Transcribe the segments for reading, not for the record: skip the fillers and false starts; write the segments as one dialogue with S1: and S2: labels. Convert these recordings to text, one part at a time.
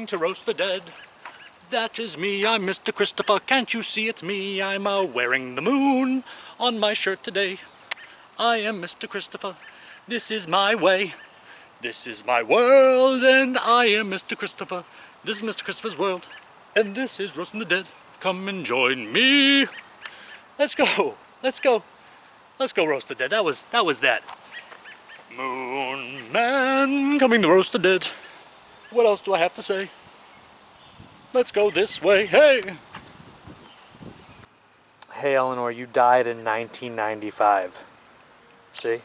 S1: coming to roast the dead. That is me, I'm Mr. Christopher, can't you see it's me? I'm wearing the moon on my shirt today. I am Mr. Christopher, this is my way. This is my world, and I am Mr. Christopher. This is Mr. Christopher's world, and this is roasting the dead. Come and join me. Let's go, let's go. Let's go roast the dead. That was that. Moon man coming to roast the dead. What else do I have to say? Let's go this way, hey! Hey Eleanor, you died in 1995. See?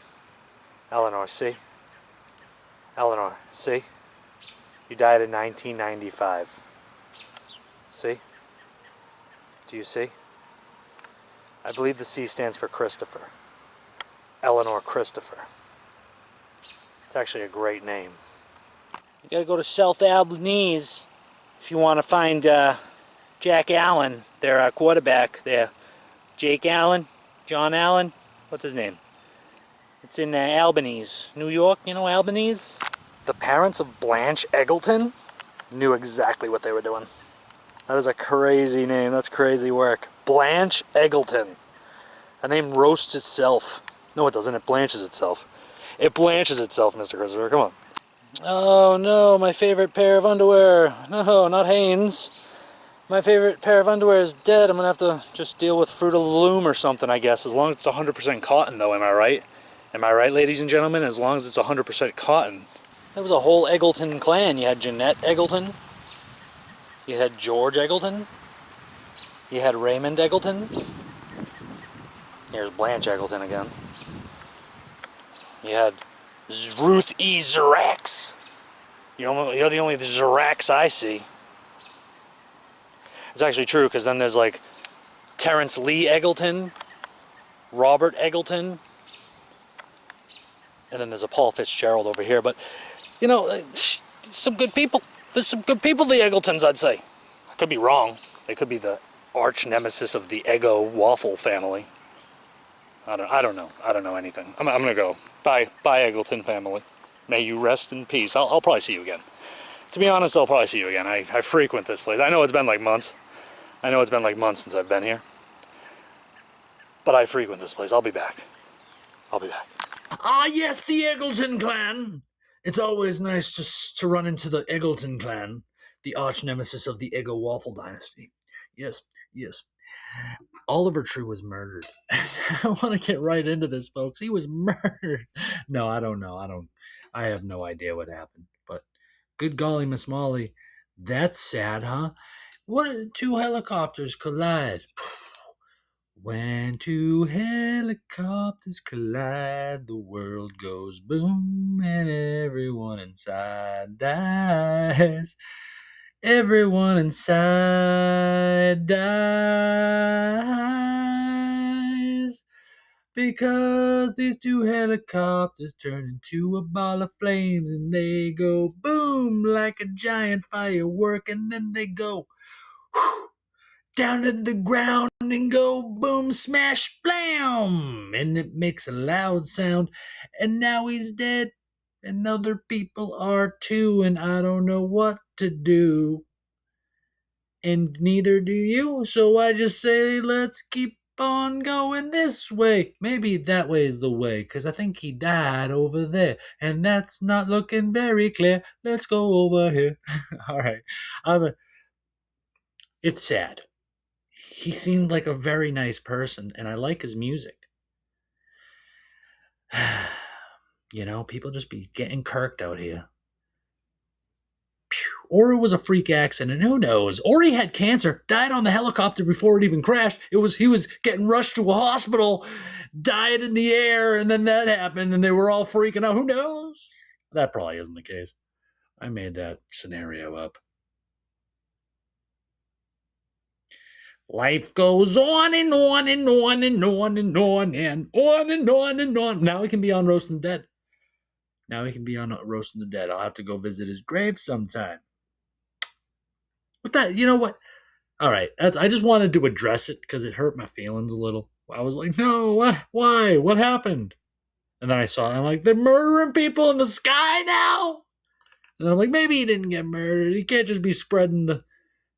S1: Eleanor, see? Eleanor, see? You died in 1995. See? Do you see? I believe the C stands for Christopher. Eleanor Christopher. It's actually a great name.
S2: You gotta go to South Albanese if you want to find Jack Allen, their quarterback there. Jake Allen, John Allen, what's his name? It's in Albanese, New York, you know Albanese?
S1: The parents of Blanche Eggleton knew exactly what they were doing. That is a crazy name, that's crazy work. Blanche Eggleton. The name roasts itself. No it doesn't, it blanches itself. It blanches itself, Mr. Christopher, come on.
S2: Oh no, my favorite pair of underwear. No, not Hanes. My favorite pair of underwear is dead. I'm gonna have to just deal with Fruit of the Loom or something, I guess. As long as it's 100% cotton though, am I right? Am I right, ladies and gentlemen? As long as it's 100% cotton. There was a whole Eggleton clan. You had Jeanette Eggleton. You had George Eggleton. You had Raymond Eggleton. Here's Blanche Eggleton again. You had Ruth E. Zerax. You're the only Zerax I see. It's actually true, because then there's like Terrence Lee Eggleton, Robert Eggleton, and then there's a Paul Fitzgerald over here. But, you know, some good people. There's some good people, the Eggletons, I'd say. I could be wrong. They could be the arch nemesis of the Eggo waffle family. I don't know. I don't know anything. I'm gonna go. Bye, Eggleton family. May you rest in peace. I'll probably see you again. To be honest, I'll probably see you again. I frequent this place. I know it's been like months. I know it's been like months since I've been here. But I frequent this place. I'll be back. I'll be back.
S3: Ah, yes, the Eggleton clan. It's always nice to run into the Eggleton clan, the arch nemesis of the Eggo waffle dynasty. Yes, yes. Oliver Tree was murdered. I want to get right into this, folks. He was murdered. No, I don't know. I have no idea what happened. But good golly, Miss Molly, that's sad, huh? What did two helicopters collide? When two helicopters collide, the world goes boom, and everyone inside dies. Everyone inside dies. Because these two helicopters turn into a ball of flames, and they go boom like a giant firework, and then they go whew, down to the ground and go boom, smash, blam, and it makes a loud sound, and now he's dead, and other people are too, and I don't know what to do, and neither do you, so I just say let's keep on going this way. Maybe that way is the way, because I think he died over there, and that's not looking very clear. Let's go over here. All right. It's sad. He seemed like a very nice person, and I like his music. You know, people just be getting kirked out here. Or it was a freak accident, who knows? Or he had cancer, died on the helicopter before it even crashed. He was getting rushed to a hospital, died in the air, and then that happened, and they were all freaking out. Who knows? That probably isn't the case. I made that scenario up. Life goes on and on and on and on and on and on and on and on. Now we can be on Roasting the Dead. Now we can be on Roasting the Dead. I'll have to go visit his grave sometime. What that? You know what? All right. I just wanted to address it because it hurt my feelings a little. I was like, no, what? Why? What happened? And then I saw it. I'm like, they're murdering people in the sky now? And I'm like, maybe he didn't get murdered. He can't just be spreading the.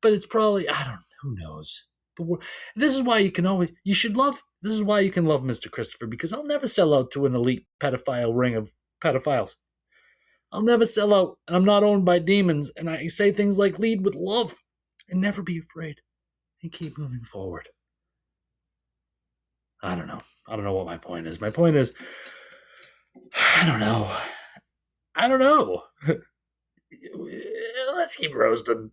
S3: But it's probably, I don't. Who knows? This is why you can always. You should love. This is why you can love Mr. Christopher, because I'll never sell out to an elite pedophile ring of pedophiles. I'll never sell out, and I'm not owned by demons. And I say things like lead with love and never be afraid and keep moving forward. I don't know. I don't know what my point is. My point is, I don't know. I don't know. Let's keep roasting.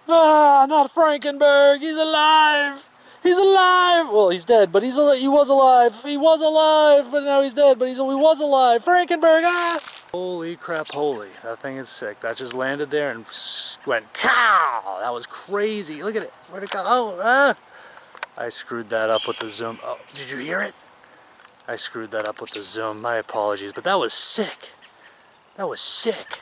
S2: Ah, not Frankenberg. He's alive. He's alive. Well, he's dead, but he was alive. He was alive, but now he's dead, but he was alive. Frankenberg. Ah! Holy crap! Holy, that thing is sick. That just landed there and went cow. That was crazy. Look at it. Where'd it go? Oh, ah! I screwed that up with the zoom. Oh, did you hear it? I screwed that up with the zoom. My apologies, but that was sick. That was sick.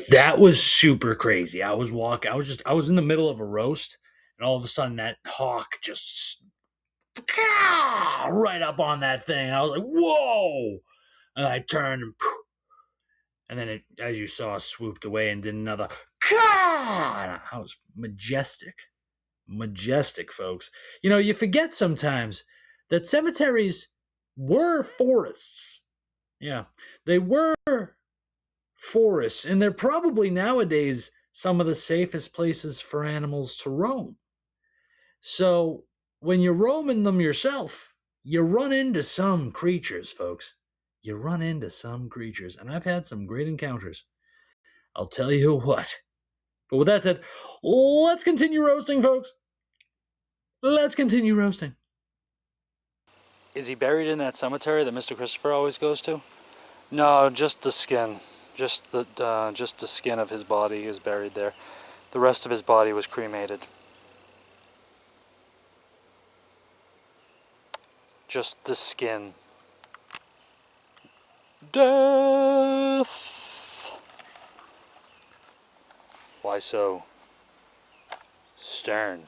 S3: That was super crazy. I was walking. I was in the middle of a roast, and all of a sudden that hawk just right up on that thing. I was like, "Whoa!" And I turned, and then it, as you saw, swooped away and did another. I was majestic, folks. You know, you forget sometimes that cemeteries were forests. Yeah, they were forests, and they're probably nowadays some of the safest places for animals to roam. So when you're roaming them yourself, you run into some creatures, folks. You run into some creatures, and I've had some great encounters. I'll tell you what. But with that said, let's continue roasting, folks. Let's continue roasting.
S2: Is he buried in that cemetery that Mr. Christopher always goes to? No, just the skin. Just the skin of his body is buried there. The rest of his body was cremated. Just the skin. Death! Why so stern?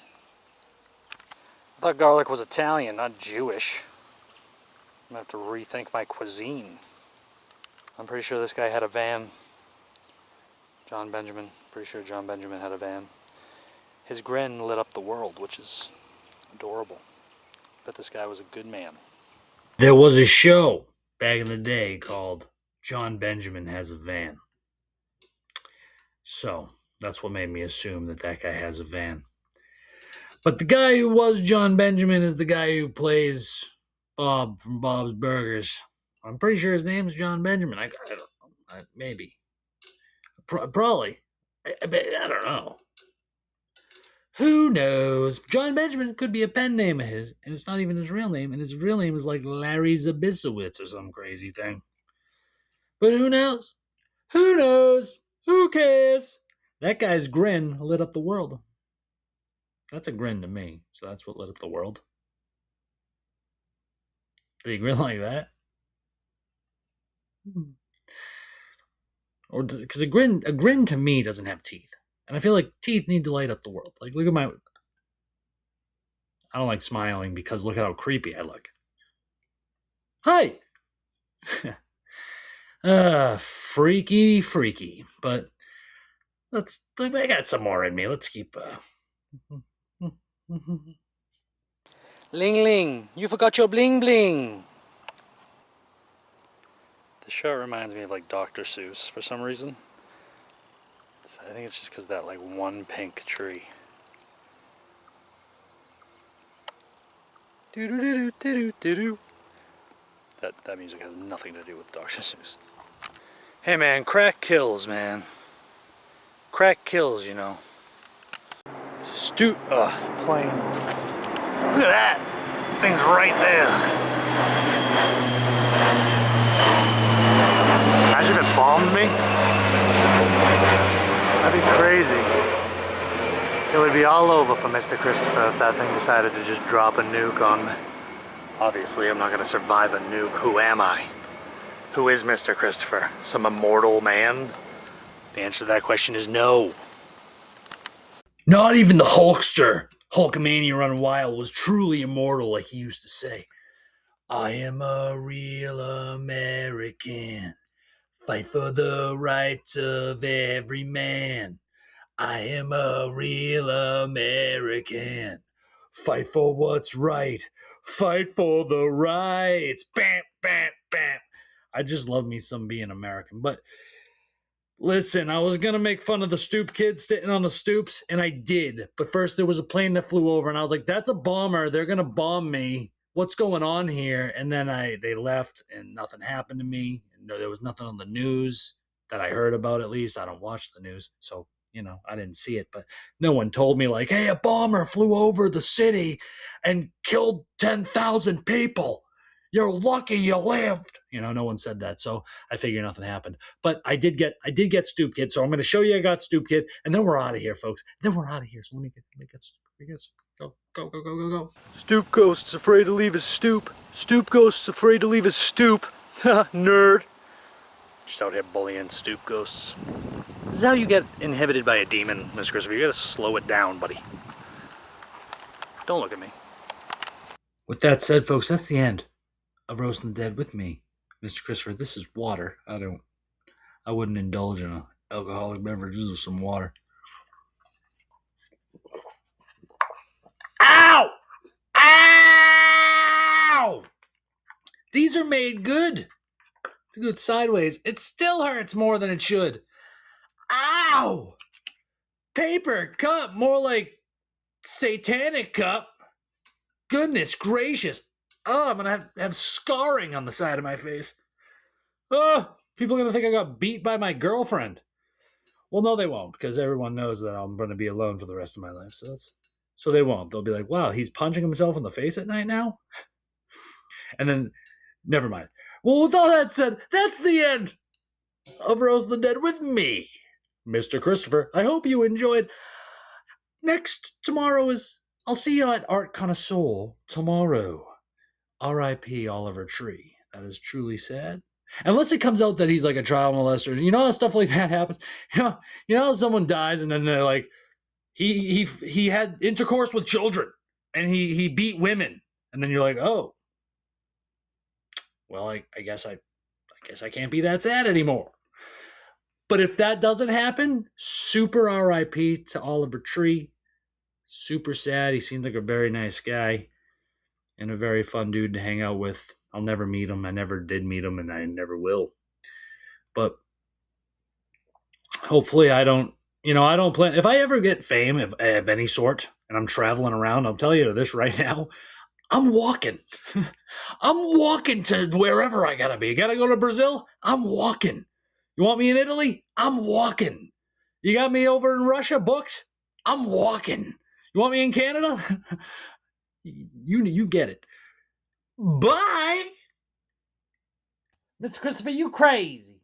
S2: I thought garlic was Italian, not Jewish. I'm gonna have to rethink my cuisine. I'm pretty sure this guy had a van. John Benjamin. Pretty sure John Benjamin had a van. His grin lit up the world, which is adorable. Bet this guy was a good man.
S3: There was a show back in the day called John Benjamin Has a Van. So that's what made me assume that that guy has a van. But the guy who was John Benjamin is the guy who plays Bob from Bob's Burgers. I'm pretty sure his name's John Benjamin. I don't know. Maybe. Probably. I don't know. Who knows? John Benjamin could be a pen name of his, and it's not even his real name, and his real name is like Larry Zabisowitz or some crazy thing. But who knows? Who knows? Who cares? That guy's grin lit up the world. That's a grin to me, so that's what lit up the world. Did he grin like that? Or because a grin to me doesn't have teeth, and I feel like teeth need to light up the world. Like, look at my. I don't like smiling because look at how creepy I look. Hi. Freaky. But I got some more in me. Let's keep.
S2: Ling Ling, you forgot your bling bling. The show reminds me of like Dr. Seuss for some reason. I think it's just because that like one pink tree. That music has nothing to do with Dr. Seuss. Hey man, crack kills, man. Crack kills, you know. Stoop, plane. Look at that! Thing's right there. Imagine if it bombed me. That'd be crazy. It would be all over for Mr. Christopher if that thing decided to just drop a nuke on me. Obviously, I'm not going to survive a nuke. Who am I? Who is Mr. Christopher? Some immortal man? The answer to that question is no.
S3: Not even the Hulkster, Hulkamania Running Wild, was truly immortal, like he used to say. I am a real American, Fight for the rights of every man. I am a real American. Fight for what's right. Fight for the rights. Bam, bam, bam. I just love me some being American. But listen, I was going to make fun of the stoop kids sitting on the stoops, and I did. But first, there was a plane that flew over, and I was like, that's a bomber. They're going to bomb me. What's going on here? And then they left, and nothing happened to me. No, there was nothing on the news that I heard about, at least. I don't watch the news, so, I didn't see it. But no one told me, like, hey, a bomber flew over the city and killed 10,000 people. You're lucky you lived. No one said that, so I figure nothing happened. But I did get Stoop Kid, so I'm going to show you I got Stoop Kid, and then we're out of here, folks. Then we're out of here. So let me get Stoop. Go.
S2: Stoop Ghost's afraid to leave his stoop. Stoop Ghost's afraid to leave his stoop. Nerd. Just out here bullying Stoop Ghosts. This is how you get inhibited by a demon, Mr. Christopher. You gotta slow it down, buddy. Don't look at me.
S3: With that said, folks, that's the end of Roasting the Dead with me, Mr. Christopher. This is water. I wouldn't indulge in an alcoholic beverage. This is some water. Ow! Ow! These are made good. It's good sideways. It still hurts more than it should. Ow! Paper cup, more like satanic cup. Goodness gracious. Oh, I'm going to have scarring on the side of my face. Oh, people are going to think I got beat by my girlfriend. Well, no, they won't, because everyone knows that I'm going to be alone for the rest of my life. So they won't. They'll be like, wow, he's punching himself in the face at night now? And then, never mind. Well, with all that said, that's the end of Roast the Dead with me, Mr. Christopher. I hope you enjoyed. Tomorrow I'll see you at Art Connoisseur tomorrow. R.I.P. Oliver Tree. That is truly sad. Unless it comes out that he's like a child molester. You know how stuff like that happens? You know how someone dies and then they're like, he had intercourse with children and he beat women. And then you're like, oh. Well, I guess I can't be that sad anymore. But if that doesn't happen, super R.I.P. to Oliver Tree. Super sad. He seemed like a very nice guy and a very fun dude to hang out with. I'll never meet him. I never did meet him, and I never will. But hopefully I don't plan. If I ever get fame of any sort and I'm traveling around, I'll tell you this right now, I'm walking. I'm walking to wherever I gotta be. Gotta go to Brazil? I'm walking. You want me in Italy? I'm walking. You got me over in Russia booked? I'm walking. You want me in Canada? You get it. Bye! Mr. Christopher, you crazy.